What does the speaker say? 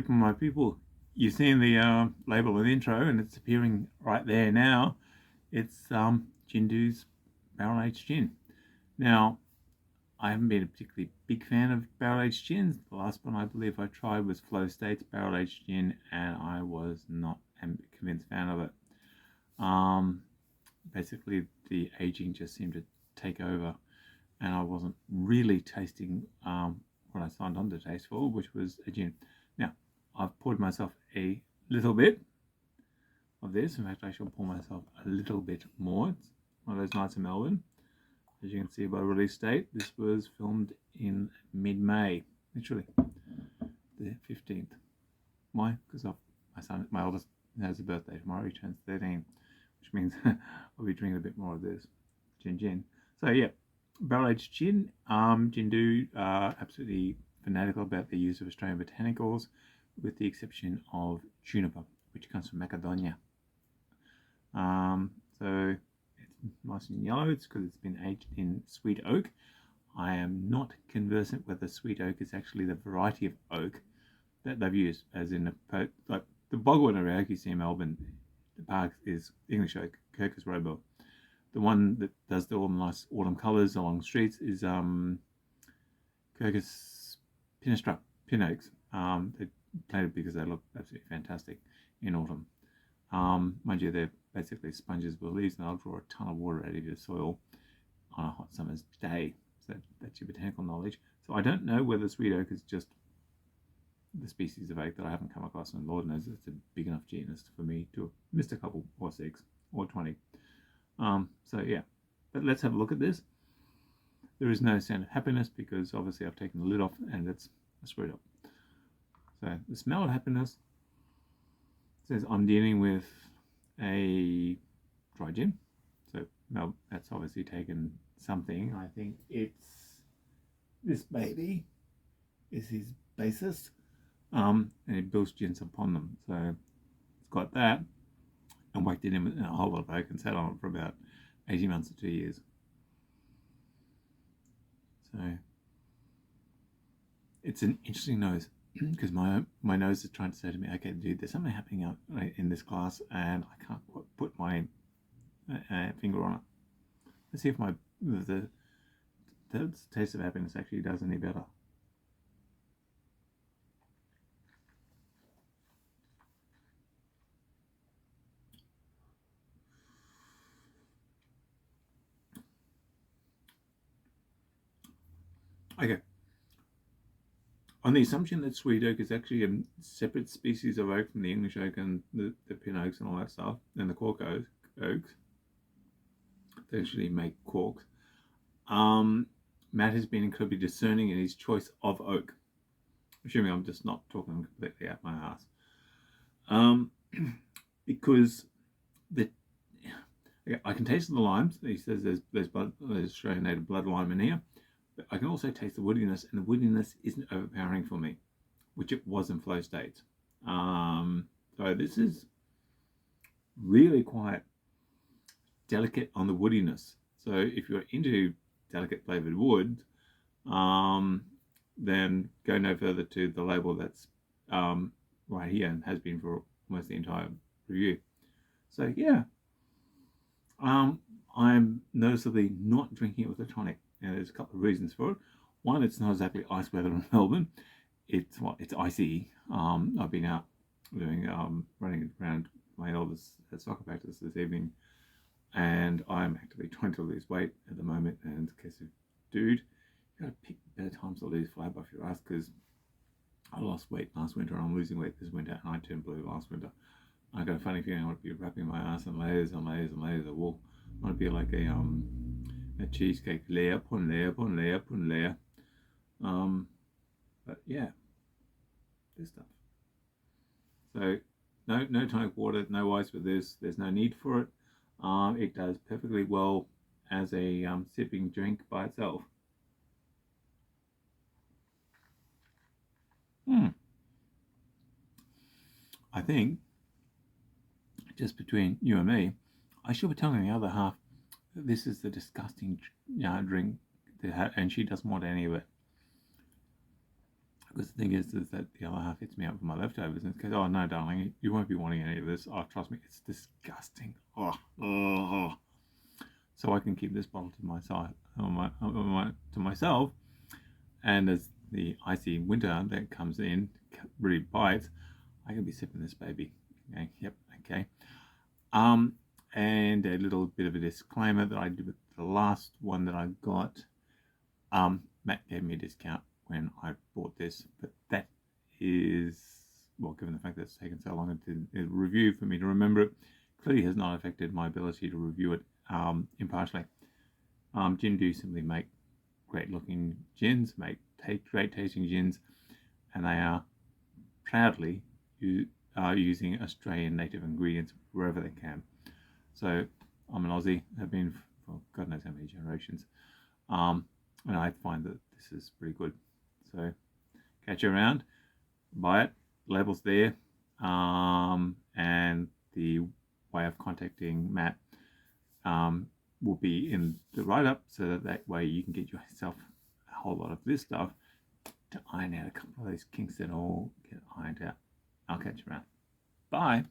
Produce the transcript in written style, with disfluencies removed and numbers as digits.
my people, you've seen the label and intro, and it's appearing right there now. It's Jindu's barrel aged gin. Now, I haven't been a particularly big fan of barrel aged gins. The last one I believe I tried was Flow State's barrel aged gin, and I was not a convinced fan of it. Basically, the aging just seemed to take over, and I wasn't really tasting what I signed on to taste for, which was a gin. Now, I've poured myself a little bit of this. In fact, I shall pour myself a little bit more. It's one of those nights in Melbourne. As you can see by release date, this was filmed in mid-May, literally the 15th. Why? Because my eldest has a birthday tomorrow. He turns 13, which means I'll be drinking a bit more of this gin. So yeah, barrel aged gin. Jindu absolutely fanatical about the use of Australian botanicals, with the exception of juniper, which comes from Macedonia. So it's nice and yellow. It's because it's been aged in sweet oak. I am not conversant whether sweet oak is actually the variety of oak that they've used, as in like the bogwood oak you see in Melbourne, the park is English oak, Quercus robur. The one that does all the nice autumn colours along the streets is Quercus pinostrap, pin oaks. They're planted because they look absolutely fantastic in autumn. Mind you, they're basically sponges with leaves, and they'll draw a ton of water out of your soil on a hot summer's day. So that's your botanical knowledge. So I don't know whether sweet oak is just the species of oak that I haven't come across, and Lord knows it's a big enough genus for me to have missed a couple or 6 or 20. So yeah, but let's have a look at this. There is no sound of happiness because obviously I've taken the lid off and it's screwed up. So the smell of happiness says I'm dealing with a dry gin. So no, that's obviously taken something. I think it's this baby is his basis, and it builds gins upon them. So it's got that, and whacked it in with a whole lot of oak and sat on it for about 18 months to 2 years. So it's an interesting nose, because my nose is trying to say to me, okay, dude, there's something happening out in this glass, and I can't put my finger on it. Let's see if the taste of happiness actually does any better. Okay. On the assumption that sweet oak is actually a separate species of oak from the English oak and the pin oaks and all that stuff, and the cork oaks, they actually make corks. Matt has been incredibly discerning in his choice of oak, assuming I'm just not talking completely out my ass. Because I can taste the limes. He says there's Australian native blood lime in here. But I can also taste the woodiness, and the woodiness isn't overpowering for me, which it was in Flow State. So this is really quite delicate on the woodiness. So if you're into delicate flavoured wood, then go no further to the label that's right here and has been for almost the entire review. So yeah, I'm noticeably not drinking it with a tonic. And there's a couple of reasons for it. One, it's not exactly ice weather in Melbourne. It's icy. I've been out doing running around my eldest soccer practice this evening, and I'm actively trying to lose weight at the moment. And in case of, dude, you gotta pick better times to lose fly off your ass, because I lost weight last winter and I'm losing weight this winter, and I turned blue last winter. I got a funny feeling I want to be wrapping my ass in layers and layers and layers of wool. I want to be like a cheesecake, layer upon layer upon layer upon layer. But yeah, this stuff. So no tonic water, no ice with this. There's no need for it. It does perfectly well as a sipping drink by itself. I think, just between you and me, I should be telling the other half that this is the disgusting drink, and she doesn't want any of it. Because the thing is that the other half hits me up for my leftovers and goes, "Oh no, darling, you won't be wanting any of this. Oh, trust me, it's disgusting." Oh. So I can keep this bottle to myself, and as the icy winter that comes in really bites, I can be sipping this baby. Okay, yep, okay. And a little bit of a disclaimer that I did with the last one that I got. Matt gave me a discount when I bought this, but that is, well, given the fact that it's taken so long to review for me to remember it, clearly has not affected my ability to review it impartially. Gin do simply make great looking gins, make great tasting gins, and they are proudly using Australian native ingredients wherever they can. So I'm an Aussie, have been for God knows how many generations, and I find that this is pretty good. So catch you around, buy it, labels there, and the way of contacting Matt will be in the write-up, so that way you can get yourself a whole lot of this stuff to iron out a couple of those kinks that all get ironed out. I'll catch you around. Bye.